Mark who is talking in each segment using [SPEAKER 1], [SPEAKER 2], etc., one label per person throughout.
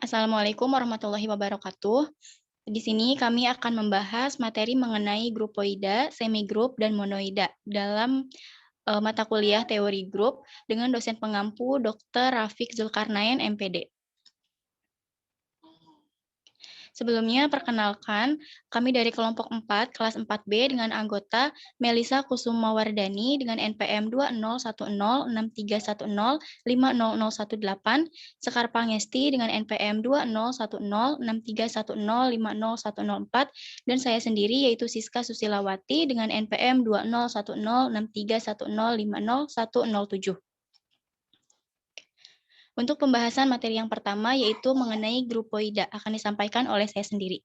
[SPEAKER 1] Assalamualaikum warahmatullahi wabarakatuh. Di sini kami akan membahas materi mengenai grupoida, semigrup, dan monoida dalam mata kuliah teori grup dengan dosen pengampu Dr. Rafiq Zulkarnain, MPD. Sebelumnya, perkenalkan, kami dari kelompok 4, kelas 4B dengan anggota Melisa Kusumawardani dengan NPM 20106310500018, Sekar Pangesti dengan NPM 201063105004, dan saya sendiri yaitu Siska Susilawati dengan NPM 20106310500107. Untuk pembahasan materi yang pertama yaitu mengenai grupoida akan disampaikan oleh saya sendiri.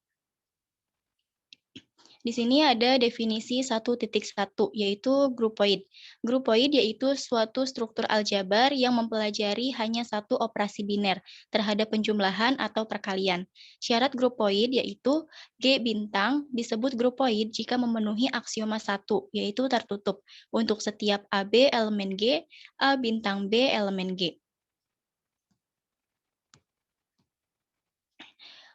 [SPEAKER 1] Di sini ada definisi 1.1 yaitu grupoid. Grupoid yaitu suatu struktur aljabar yang mempelajari hanya satu operasi biner terhadap penjumlahan atau perkalian. Syarat grupoid yaitu G bintang disebut grupoid jika memenuhi aksioma 1 yaitu tertutup untuk setiap AB elemen G, A bintang B elemen G.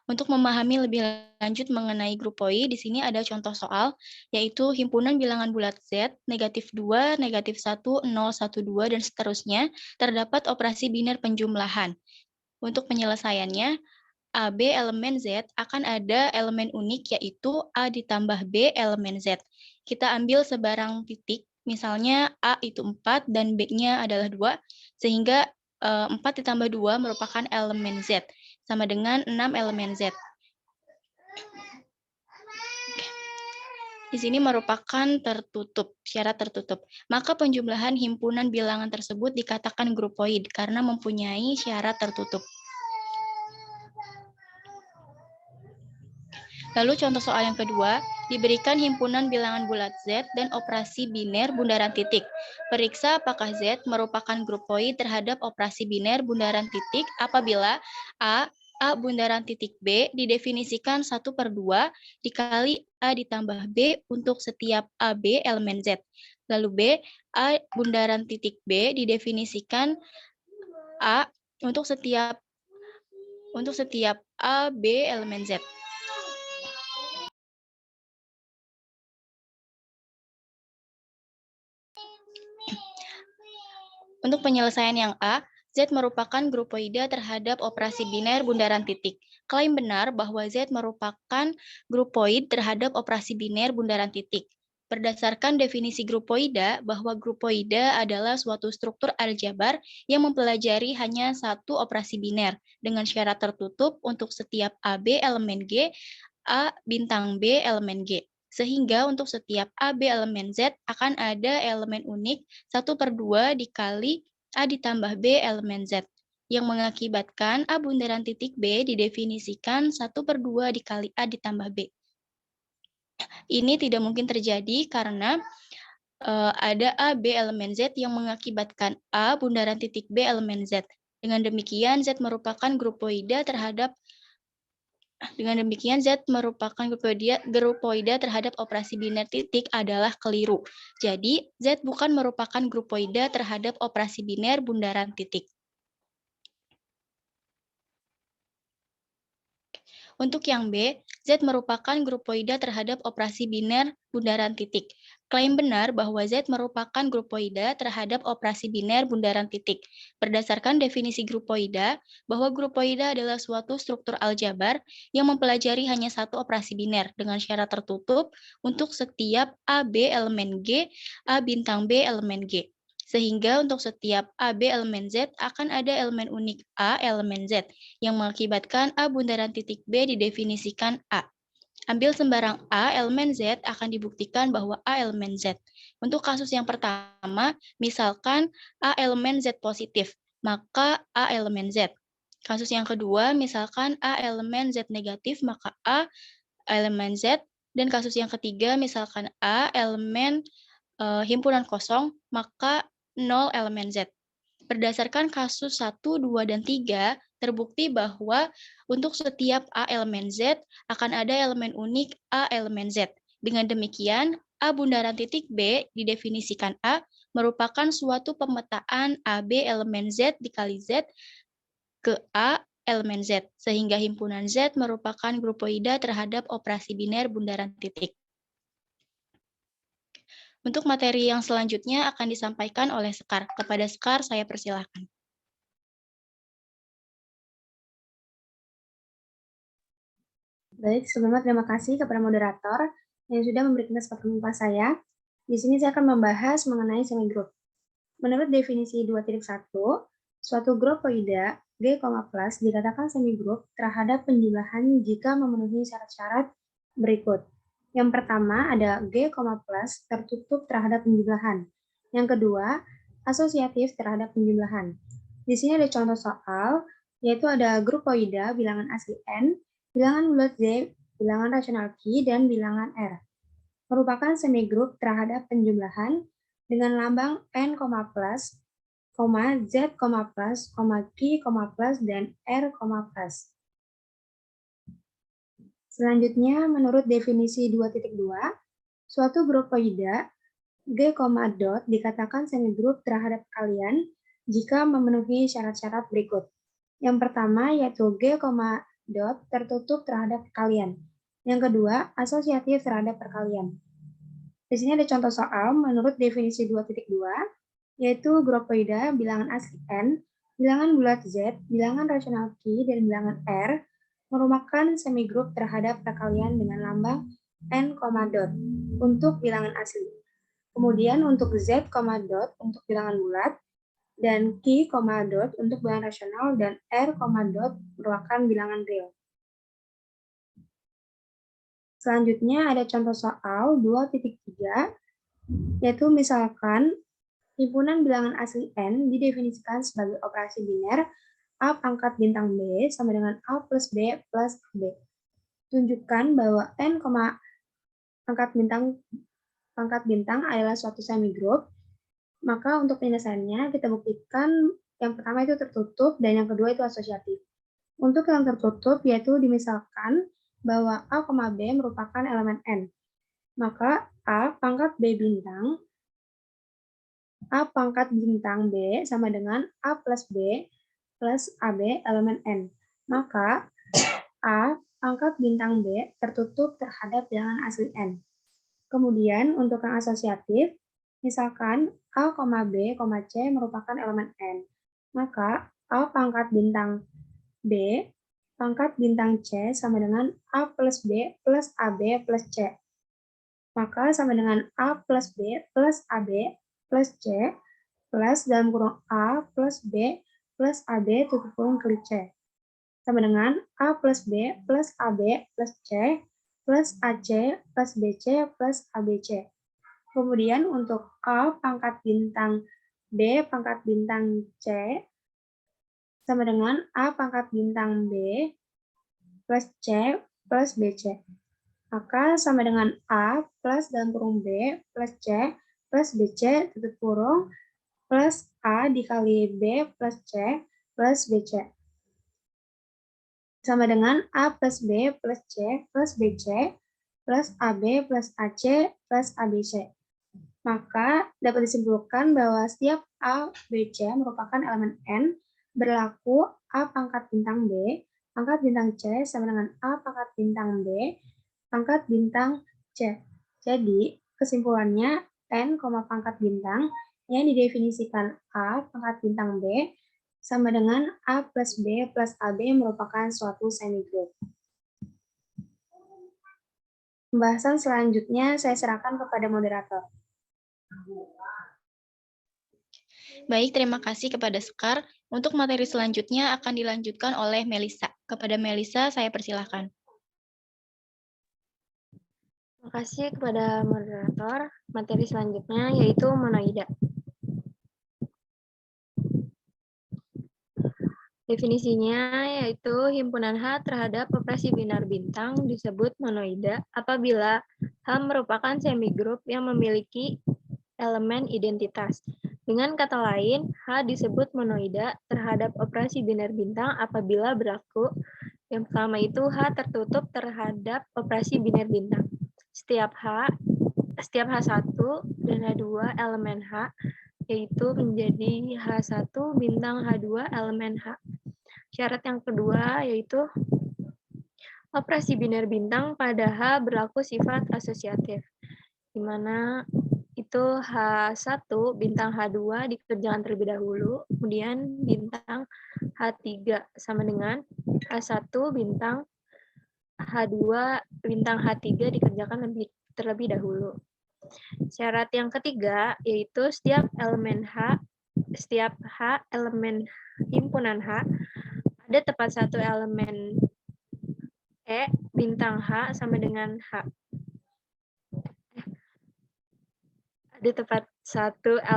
[SPEAKER 1] Untuk memahami lebih lanjut mengenai grupoid, di sini ada contoh soal, yaitu himpunan bilangan bulat Z, negatif 2, negatif 1, 0, 1, 2, dan seterusnya, terdapat operasi biner penjumlahan. Untuk penyelesaiannya, AB elemen Z akan ada elemen unik, yaitu A ditambah B elemen Z. Kita ambil sebarang titik, misalnya A itu 4 dan B-nya adalah 2, sehingga 4 ditambah 2 merupakan elemen Z, sama dengan 6 elemen Z. Di sini merupakan tertutup, syarat tertutup. Maka penjumlahan himpunan bilangan tersebut dikatakan grupoid karena mempunyai syarat tertutup. Lalu contoh soal yang kedua, diberikan himpunan bilangan bulat Z dan operasi biner bundaran titik. Periksa apakah Z merupakan grupoid terhadap operasi biner bundaran titik apabila A bundaran titik B didefinisikan 1/2 dikali A ditambah B untuk setiap AB elemen Z. Lalu B, A bundaran titik B didefinisikan A untuk setiap AB elemen Z. Untuk penyelesaian yang A, Z merupakan grupoida terhadap operasi biner bundaran titik. Klaim benar bahwa Z merupakan grupoid terhadap operasi biner bundaran titik. Berdasarkan definisi grupoida, bahwa grupoida adalah suatu struktur aljabar yang mempelajari hanya satu operasi biner dengan syarat tertutup untuk setiap AB elemen G, A bintang B elemen G. Sehingga untuk setiap AB elemen Z akan ada elemen unik 1/2 dikali A ditambah B elemen Z, yang mengakibatkan A bundaran titik B didefinisikan 1/2 dikali A ditambah B. Ini tidak mungkin terjadi karena ada A, B elemen Z yang mengakibatkan A bundaran titik B elemen Z. Dengan demikian, Z merupakan grupoida terhadap grupoida terhadap operasi biner titik adalah keliru. Jadi, Z bukan merupakan grupoida terhadap operasi biner bundaran titik. Untuk yang B, Z merupakan grupoida terhadap operasi biner bundaran titik. Klaim benar bahwa Z merupakan grupoida terhadap operasi biner bundaran titik. Berdasarkan definisi grupoida, bahwa grupoida adalah suatu struktur aljabar yang mempelajari hanya satu operasi biner dengan syarat tertutup untuk setiap AB elemen G, A bintang B elemen G. Sehingga untuk setiap AB elemen Z akan ada elemen unik A elemen Z yang mengakibatkan A bundaran titik B didefinisikan A. Ambil sembarang A elemen Z akan dibuktikan bahwa A elemen Z. Untuk kasus yang pertama, misalkan A elemen Z positif, maka A elemen Z. Kasus yang kedua, misalkan A elemen Z negatif, maka A elemen Z. Dan kasus yang ketiga, misalkan A elemen himpunan kosong, maka 0 elemen Z. Berdasarkan kasus 1, 2, dan 3, terbukti bahwa untuk setiap A elemen Z akan ada elemen unik A elemen Z. Dengan demikian, A bundaran titik B didefinisikan A merupakan suatu pemetaan AB elemen Z dikali Z ke A elemen Z, sehingga himpunan Z merupakan grupoida terhadap operasi biner bundaran titik. Untuk materi yang selanjutnya akan disampaikan oleh Sekar. Kepada Sekar, saya persilahkan.
[SPEAKER 2] Baik, sebelumnya terima kasih kepada moderator yang sudah memberikan kesempatan kepada saya. Di sini saya akan membahas mengenai semigroup. Menurut definisi 2.1, suatu grupoida G, plus dikatakan semigroup terhadap penjumlahan jika memenuhi syarat-syarat berikut. Yang pertama ada G, plus tertutup terhadap penjumlahan. Yang kedua, asosiatif terhadap penjumlahan. Di sini ada contoh soal, yaitu ada grupoida bilangan asli N, bilangan bulat Z, bilangan rasional Q, dan bilangan R. Merupakan semigroup terhadap penjumlahan dengan lambang N, plus, Z, plus, Q, plus, dan R, plus. Selanjutnya, menurut definisi 2.2, suatu grupoida G, dot dikatakan semigroup terhadap kalian jika memenuhi syarat-syarat berikut. Yang pertama yaitu G, dot tertutup terhadap perkalian. Yang kedua, asosiatif terhadap perkalian. Di sini ada contoh soal menurut definisi 2.2, yaitu grupoida bilangan asli N, bilangan bulat Z, bilangan rasional Q, dan bilangan R merupakan semigroup terhadap perkalian dengan lambang N, dot untuk bilangan asli. Kemudian untuk Z, dot untuk bilangan bulat, dan Q, dot untuk bilangan rasional, dan R, dot merupakan bilangan real. Selanjutnya ada contoh soal 2.3, yaitu misalkan himpunan bilangan asli N didefinisikan sebagai operasi biner A pangkat bintang B sama dengan A plus B plus B. Tunjukkan bahwa N, pangkat bintang adalah suatu semigroup. Maka untuk penyelesaiannya kita buktikan yang pertama itu tertutup dan yang kedua itu asosiatif. Untuk yang tertutup yaitu dimisalkan bahwa A, B merupakan elemen N. Maka A pangkat bintang B sama dengan A plus B plus AB elemen N. Maka A pangkat bintang B tertutup terhadap bilangan asli N. Kemudian untuk yang asosiatif, misalkan A, B, C merupakan elemen N. Maka A pangkat bintang B pangkat bintang C sama dengan A plus B plus AB plus C. Maka sama dengan A plus B plus AB plus C plus dalam kurung A plus B plus AB tutup kurung kali C. Sama dengan A plus B plus AB plus C plus AC plus BC plus ABC. Kemudian untuk A pangkat bintang B pangkat bintang C sama dengan A pangkat bintang B plus C plus BC. Maka sama dengan A plus dalam kurung B plus C plus BC tutup kurung plus A dikali B plus C plus BC. Sama dengan A plus B plus C plus BC plus AB plus AC plus ABC. Maka dapat disimpulkan bahwa setiap A, B, C merupakan elemen N berlaku A pangkat bintang B, pangkat bintang C sama dengan A pangkat bintang B, pangkat bintang C. Jadi, kesimpulannya N, pangkat bintang yang didefinisikan A pangkat bintang B sama dengan A plus B plus AB merupakan suatu semigroup. Pembahasan selanjutnya saya serahkan kepada moderator.
[SPEAKER 1] Baik, terima kasih kepada Sekar. Untuk materi selanjutnya akan dilanjutkan oleh Melisa. Kepada Melisa, saya persilahkan.
[SPEAKER 3] Terima kasih kepada moderator. Materi selanjutnya yaitu monoida. Definisinya yaitu himpunan H terhadap operasi binar bintang disebut monoida apabila H merupakan semigroup yang memiliki elemen identitas. Dengan kata lain, H disebut monoida terhadap operasi binar bintang apabila berlaku yang pertama itu H tertutup terhadap operasi binar bintang. Setiap H1 dan H2 elemen H yaitu menjadi H1 bintang H2 elemen H. Syarat yang kedua yaitu operasi biner bintang pada H berlaku sifat asosiatif, di mana itu H1 bintang H2 dikerjakan terlebih dahulu, kemudian bintang H3 sama dengan H1 bintang H2 bintang H3 dikerjakan terlebih dahulu. Syarat yang ketiga yaitu setiap H elemen himpunan H ada tepat satu elemen E bintang H sama dengan H. Ada tepat satu E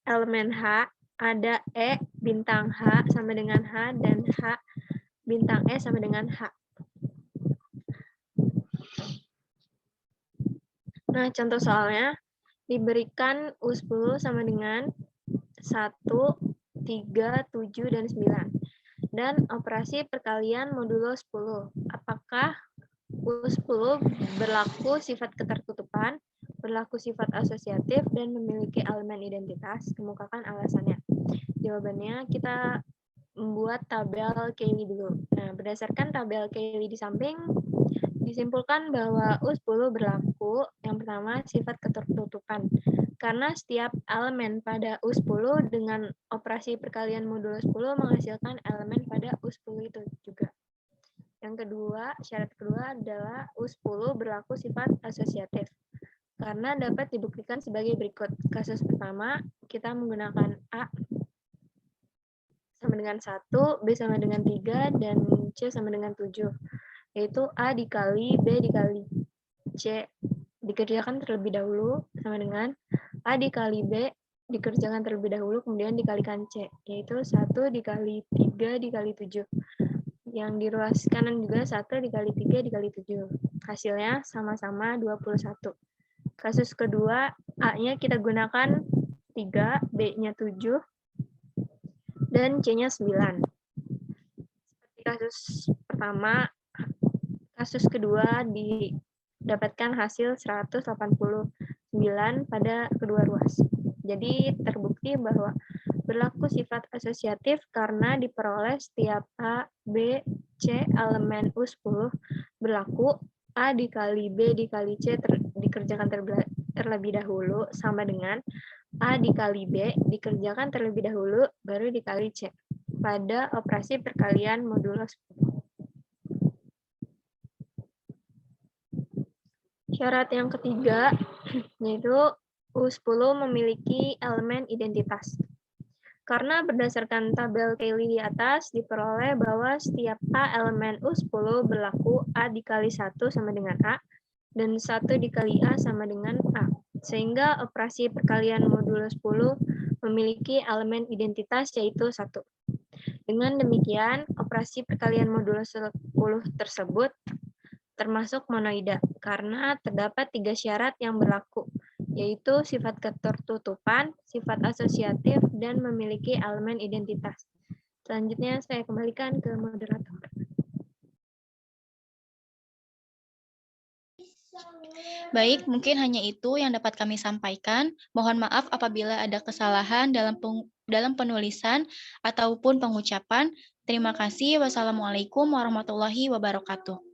[SPEAKER 3] elemen H, ada E bintang H sama dengan H, dan H bintang E sama dengan H. Nah, contoh soalnya diberikan U10 sama dengan 1, 3, 7, dan 9. Dan operasi perkalian modulo 10. Apakah U10 berlaku sifat ketertutupan, berlaku sifat asosiatif, dan memiliki elemen identitas? Kemukakan alasannya. Jawabannya kita membuat tabel Cayley dulu. Nah, berdasarkan tabel Cayley di samping, disimpulkan bahwa U10 berlaku yang pertama sifat ketertutupan. Karena setiap elemen pada U10 dengan operasi perkalian modulo 10 menghasilkan elemen pada U10 itu juga. Yang kedua, syarat kedua adalah U10 berlaku sifat asosiatif. Karena dapat dibuktikan sebagai berikut. Kasus pertama, kita menggunakan A sama dengan 1, B sama dengan 3, dan C sama dengan 7. Yaitu A dikali B dikali C dikerjakan terlebih dahulu sama dengan A dikali B dikerjakan terlebih dahulu kemudian dikalikan C, yaitu 1 dikali 3 dikali 7. Yang di ruas kanan juga 1 dikali 3 dikali 7. Hasilnya sama-sama 21. Kasus kedua, A-nya kita gunakan 3, B-nya 7, dan C-nya 9. Seperti kasus pertama, kasus kedua didapatkan hasil 189 pada kedua ruas. Jadi terbukti bahwa berlaku sifat asosiatif karena diperoleh setiap A, B, C elemen U10 berlaku A dikali B dikali C dikerjakan terlebih dahulu sama dengan A dikali B dikerjakan terlebih dahulu baru dikali C pada operasi perkalian modulo 10. Syarat yang ketiga yaitu U10 memiliki elemen identitas. Karena berdasarkan tabel Cayley di atas, diperoleh bahwa setiap A elemen U10 berlaku A dikali 1 sama dengan A, dan 1 dikali A sama dengan A. Sehingga operasi perkalian modulo 10 memiliki elemen identitas yaitu 1. Dengan demikian, operasi perkalian modulo 10 tersebut termasuk monoida, karena terdapat 3 syarat yang berlaku, yaitu sifat ketertutupan, sifat asosiatif, dan memiliki elemen identitas. Selanjutnya saya kembalikan ke moderator.
[SPEAKER 1] Baik, mungkin hanya itu yang dapat kami sampaikan. Mohon maaf apabila ada kesalahan dalam penulisan ataupun pengucapan. Terima kasih. Wassalamualaikum warahmatullahi wabarakatuh.